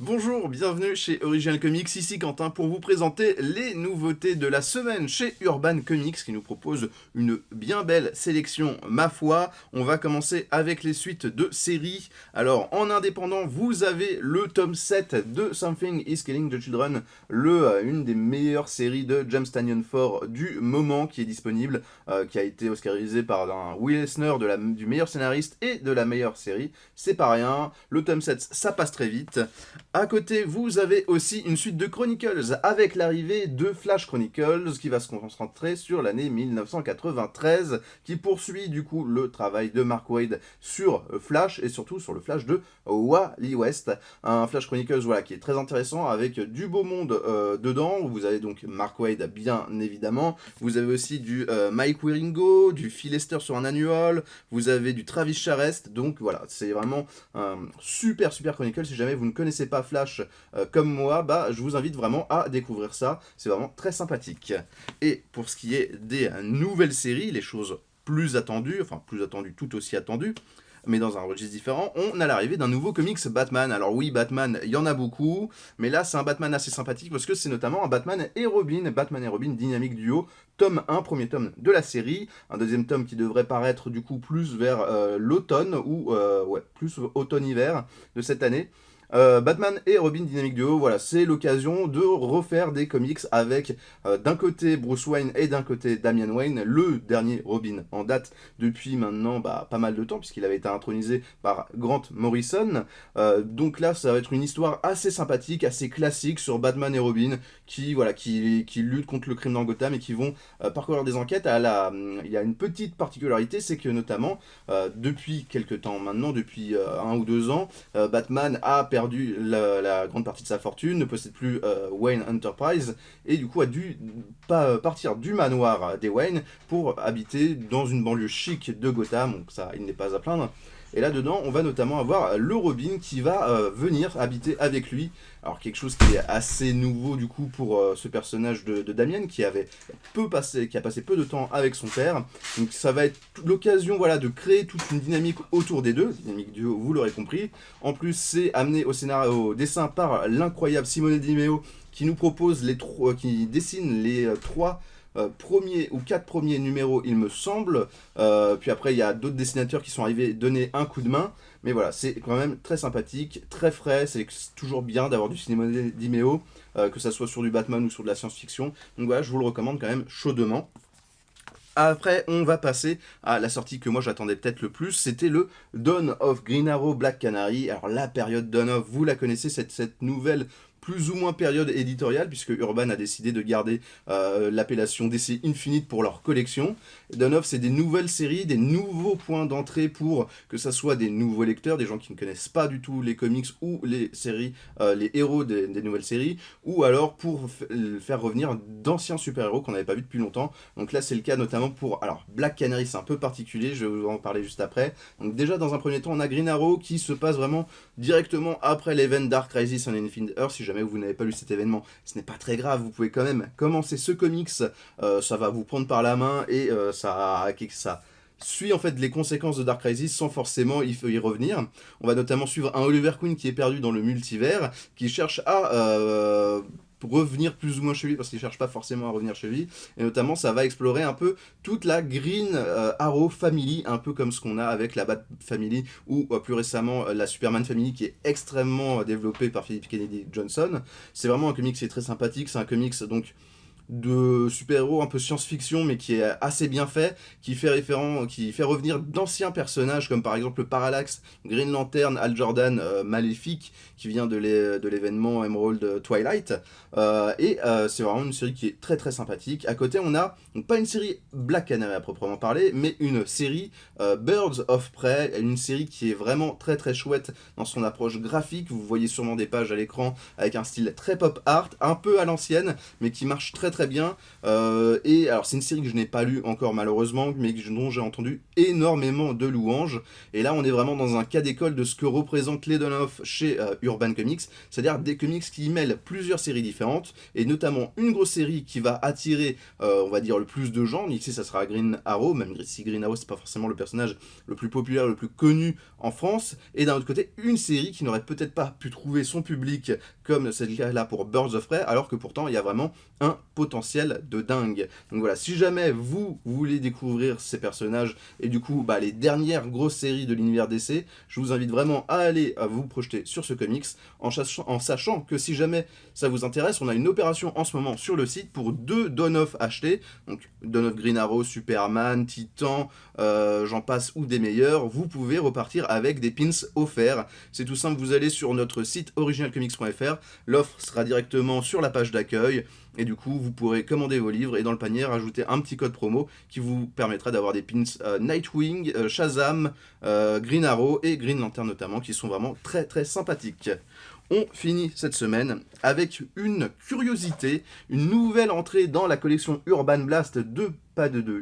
Bonjour, bienvenue chez Original Comics, ici Quentin pour vous présenter les nouveautés de la semaine chez Urban Comics qui nous propose une bien belle sélection, ma foi. On va commencer avec les suites de séries. Alors en indépendant, vous avez le tome 7 de Something is Killing the Children, une des meilleures séries de James Tynion IV du moment qui est disponible, qui a été oscarisé par un Will Eisner du meilleur scénariste et de la meilleure série. C'est pas rien, le tome 7 ça passe très vite. À côté, vous avez aussi une suite de Chronicles avec l'arrivée de Flash Chronicles qui va se concentrer sur l'année 1993 qui poursuit du coup le travail de Mark Waid sur Flash et surtout sur le Flash de Wally West. Un Flash Chronicles voilà, qui est très intéressant avec du beau monde dedans. Vous avez donc Mark Waid bien évidemment. Vous avez aussi du Mike Wieringo, du Phil Lester sur un annual. Vous avez du Travis Charest. Donc voilà, c'est vraiment un super Chronicle. Si jamais vous ne connaissez pas Flash comme moi, je vous invite vraiment à découvrir ça. C'est vraiment très sympathique. Et pour ce qui est des nouvelles séries, les choses plus attendues, tout aussi attendues, mais dans un registre différent, on a l'arrivée d'un nouveau comics Batman. Alors oui, Batman, il y en a beaucoup, mais là c'est un Batman assez sympathique parce que c'est notamment un Batman et Robin dynamique duo, tome 1, premier tome de la série, un deuxième tome qui devrait paraître du coup plus vers l'automne, ou plus automne-hiver de cette année. Batman et Robin Dynamic Duo, voilà, c'est l'occasion de refaire des comics avec d'un côté Bruce Wayne et d'un côté Damian Wayne, le dernier Robin en date depuis maintenant pas mal de temps, puisqu'il avait été intronisé par Grant Morrison. Donc là, ça va être une histoire assez sympathique, assez classique sur Batman et Robin qui luttent contre le crime dans Gotham et qui vont parcourir des enquêtes. Il y a une petite particularité, c'est que notamment, depuis quelques temps maintenant, depuis 1 ou 2 ans, Batman a perdu la grande partie de sa fortune, ne possède plus Wayne Enterprise, et du coup a dû partir du manoir des Wayne pour habiter dans une banlieue chic de Gotham, donc ça, il n'est pas à plaindre. Et là-dedans, on va notamment avoir le Robin qui va venir habiter avec lui. Alors quelque chose qui est assez nouveau du coup pour ce personnage de Damien qui a passé peu de temps avec son père. Donc ça va être l'occasion de créer toute une dynamique autour des deux, dynamique duo, vous l'aurez compris. En plus, c'est amené au dessin par l'incroyable Simone Di Meo qui nous propose qui dessine les 4 premiers numéros, il me semble. Puis après, il y a d'autres dessinateurs qui sont arrivés donner un coup de main. Mais voilà, c'est quand même très sympathique, très frais. C'est toujours bien d'avoir du cinéma d'Imeo, que ça soit sur du Batman ou sur de la science-fiction. Donc voilà, je vous le recommande quand même chaudement. Après, on va passer à la sortie que moi j'attendais peut-être le plus, c'était le Dawn of Green Arrow Black Canary. Alors la période Dawn of, vous la connaissez, cette nouvelle plus ou moins période éditoriale, puisque Urban a décidé de garder l'appellation DC Infinite pour leur collection. Dawn of, c'est des nouvelles séries, des nouveaux points d'entrée pour que ça soit des nouveaux lecteurs, des gens qui ne connaissent pas du tout les comics ou les séries, les héros des nouvelles séries, ou alors pour faire revenir d'anciens super-héros qu'on n'avait pas vus depuis longtemps. Donc là, c'est le cas notamment pour... Alors, Black Canary, c'est un peu particulier, je vais vous en parler juste après. Donc déjà, dans un premier temps, on a Green Arrow qui se passe vraiment directement après l'event Dark Crisis on Infinite Earth. Si jamais vous n'avez pas lu cet événement, ce n'est pas très grave, vous pouvez quand même commencer ce comics, ça va vous prendre par la main et ça suit en fait les conséquences de Dark Crisis sans forcément y revenir. On va notamment suivre un Oliver Queen qui est perdu dans le multivers, qui cherche à revenir plus ou moins chez lui, parce qu'il cherche pas forcément à revenir chez lui, et notamment ça va explorer un peu toute la Green Arrow Family, un peu comme ce qu'on a avec la Bat Family, ou plus récemment la Superman Family, qui est extrêmement développée par Philip Kennedy Johnson. C'est vraiment un comics qui est très sympathique, c'est un comics donc de super-héros un peu science-fiction mais qui est assez bien fait, qui fait revenir d'anciens personnages comme par exemple le Parallax, Green Lantern, Hal Jordan, Maléfique qui vient de l'événement Emerald Twilight, c'est vraiment une série qui est très très sympathique. À côté on a, donc pas une série Black Canary à proprement parler, mais une série Birds of Prey, une série qui est vraiment très très chouette dans son approche graphique. Vous voyez sûrement des pages à l'écran avec un style très pop art, un peu à l'ancienne, mais qui marche très très très bien. Et alors c'est une série que je n'ai pas lue encore malheureusement, mais dont j'ai entendu énormément de louanges. Et là on est vraiment dans un cas d'école de ce que représente les Donoff chez Urban Comics, c'est-à-dire des comics qui mêlent plusieurs séries différentes, et notamment une grosse série qui va attirer, on va dire, le plus de gens. Ici ça sera Green Arrow, même si Green Arrow c'est pas forcément le personnage le plus populaire, le plus connu en France, et d'un autre côté une série qui n'aurait peut-être pas pu trouver son public comme c'est le cas là pour Birds of Prey, alors que pourtant il y a vraiment un potentiel de dingue. Donc voilà, si jamais vous voulez découvrir ces personnages et du coup les dernières grosses séries de l'univers DC, je vous invite vraiment à aller à vous projeter sur ce comics en sachant que si jamais ça vous intéresse, on a une opération en ce moment sur le site pour 2 Donoff achetés, donc Donoff Green Arrow, Superman, Titan, j'en passe ou des meilleurs, vous pouvez repartir avec des pins offerts. C'est tout simple, vous allez sur notre site originalcomics.fr, l'offre sera directement sur la page d'accueil, et du coup vous pourrez commander vos livres et dans le panier rajouter un petit code promo qui vous permettra d'avoir des pins Nightwing, Shazam, Green Arrow et Green Lantern notamment, qui sont vraiment très très sympathiques. On finit cette semaine avec une curiosité, une nouvelle entrée dans la collection Urban Blast de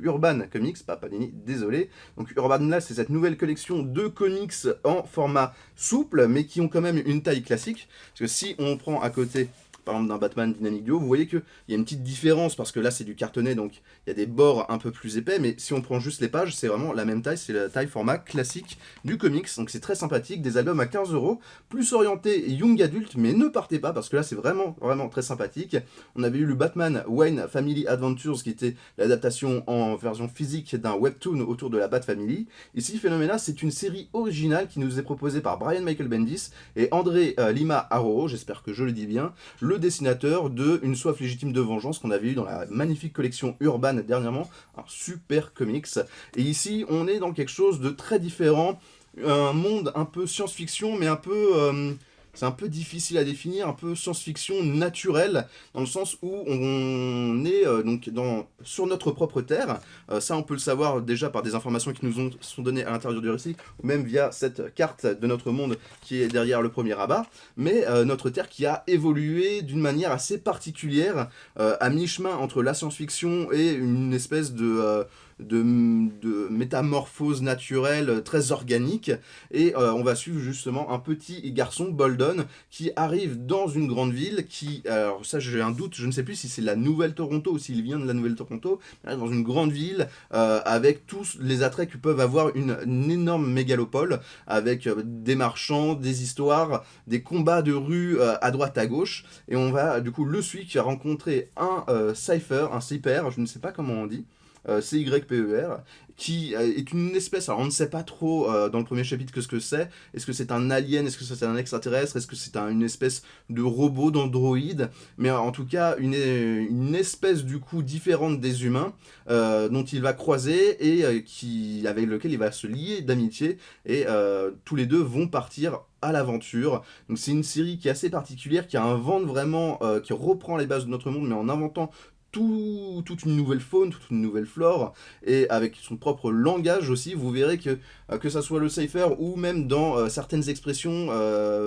Urban Comics, pas Panini, désolé. Donc Urban Blast, c'est cette nouvelle collection de comics en format souple, mais qui ont quand même une taille classique. Parce que si on prend à côté, par exemple, d'un Batman Dynamic Duo, vous voyez qu'il y a une petite différence, parce que là c'est du cartonné, donc il y a des bords un peu plus épais, mais si on prend juste les pages, c'est vraiment la même taille, c'est la taille format classique du comics, donc c'est très sympathique, des albums à 15€, plus orienté young adulte, mais ne partez pas, parce que là c'est vraiment, vraiment très sympathique. On avait eu le Batman Wayne Family Adventures, qui était l'adaptation en version physique d'un webtoon autour de la Bat Family. Ici, Phénoména, c'est une série originale qui nous est proposée par Brian Michael Bendis et André Lima Aroro, j'espère que je le dis bien, le dessinateur de Une soif légitime de vengeance qu'on avait eu dans la magnifique collection Urban dernièrement, un super comics. Et ici, on est dans quelque chose de très différent, un monde un peu science-fiction, mais un peu... c'est un peu difficile à définir, un peu science-fiction naturelle, dans le sens où on est sur notre propre terre. Ça, on peut le savoir déjà par des informations qui nous sont données à l'intérieur du récit, ou même via cette carte de notre monde qui est derrière le premier rabat. Mais notre terre qui a évolué d'une manière assez particulière, à mi-chemin entre la science-fiction et une espèce de métamorphose naturelle très organique, et on va suivre justement un petit garçon, Bolden, qui arrive dans une grande ville alors ça j'ai un doute, je ne sais plus si c'est la Nouvelle-Toronto ou s'il vient de la Nouvelle-Toronto, dans une grande ville avec tous les attraits que peuvent avoir une énorme mégalopole, avec des marchands, des histoires, des combats de rue à droite à gauche, et on va du coup le suivre qui a rencontré un Cypher, je ne sais pas comment on dit, CYPER, qui est une espèce, alors on ne sait pas trop dans le premier chapitre que ce que c'est. Est-ce que c'est un alien, est-ce que c'est un extraterrestre, est-ce que c'est une espèce de robot, d'androïde, mais en tout cas une espèce du coup différente des humains dont il va croiser et avec lequel il va se lier d'amitié, et tous les deux vont partir à l'aventure. Donc c'est une série qui est assez particulière, qui invente vraiment, qui reprend les bases de notre monde, mais en inventant toute une nouvelle faune, toute une nouvelle flore, et avec son propre langage aussi. Vous verrez que ça soit le Cypher ou même dans certaines expressions,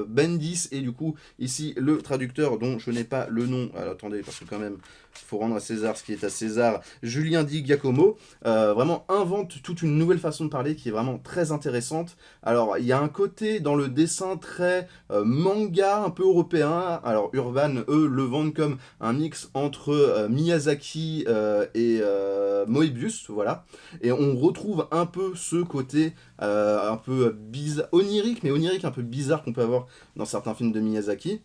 Bendis, et du coup ici le traducteur dont je n'ai pas le nom, alors attendez, parce que quand même il faut rendre à César ce qui est à César, Julien Di Giacomo, vraiment invente toute une nouvelle façon de parler qui est vraiment très intéressante. Alors il y a un côté dans le dessin très manga, un peu européen. Alors Urban, eux, le vendent comme un mix entre Miyazaki et Moebius, voilà. Et on retrouve un peu ce côté un peu bizarre, onirique, mais onirique un peu bizarre qu'on peut avoir dans certains films de Miyazaki.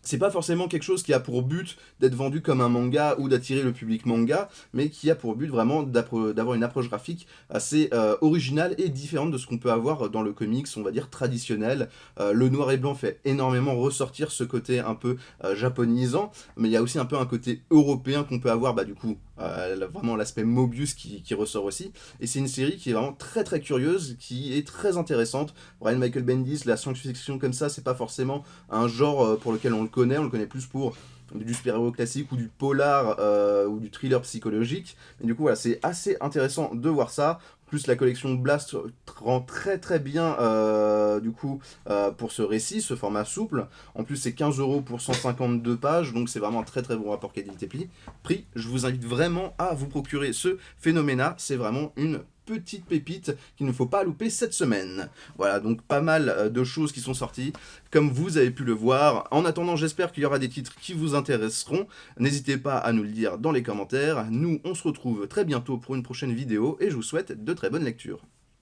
C'est pas forcément quelque chose qui a pour but d'être vendu comme un manga ou d'attirer le public manga, mais qui a pour but vraiment d'avoir une approche graphique assez originale et différente de ce qu'on peut avoir dans le comics, on va dire, traditionnel. Le noir et blanc fait énormément ressortir ce côté un peu japonisant, mais il y a aussi un peu un côté européen qu'on peut avoir, du coup, vraiment l'aspect Mobius qui ressort aussi. Et c'est une série qui est vraiment très très curieuse, qui est très intéressante. Brian Michael Bendis, la science-fiction comme ça, c'est pas forcément un genre pour lequel on le connaît plus pour du super-héros classique ou du polar ou du thriller psychologique. Mais du coup, voilà, c'est assez intéressant de voir ça. En plus, la collection Blast rend très très bien du coup pour ce récit, ce format souple. En plus, c'est 15 € pour 152 pages, donc c'est vraiment un très très bon rapport qualité-prix. Je vous invite vraiment à vous procurer ce Phénoména, c'est vraiment une petite pépite qu'il ne faut pas louper cette semaine. Voilà, donc pas mal de choses qui sont sorties, comme vous avez pu le voir. En attendant, j'espère qu'il y aura des titres qui vous intéresseront. N'hésitez pas à nous le dire dans les commentaires. Nous, on se retrouve très bientôt pour une prochaine vidéo, et je vous souhaite de très bonnes lectures.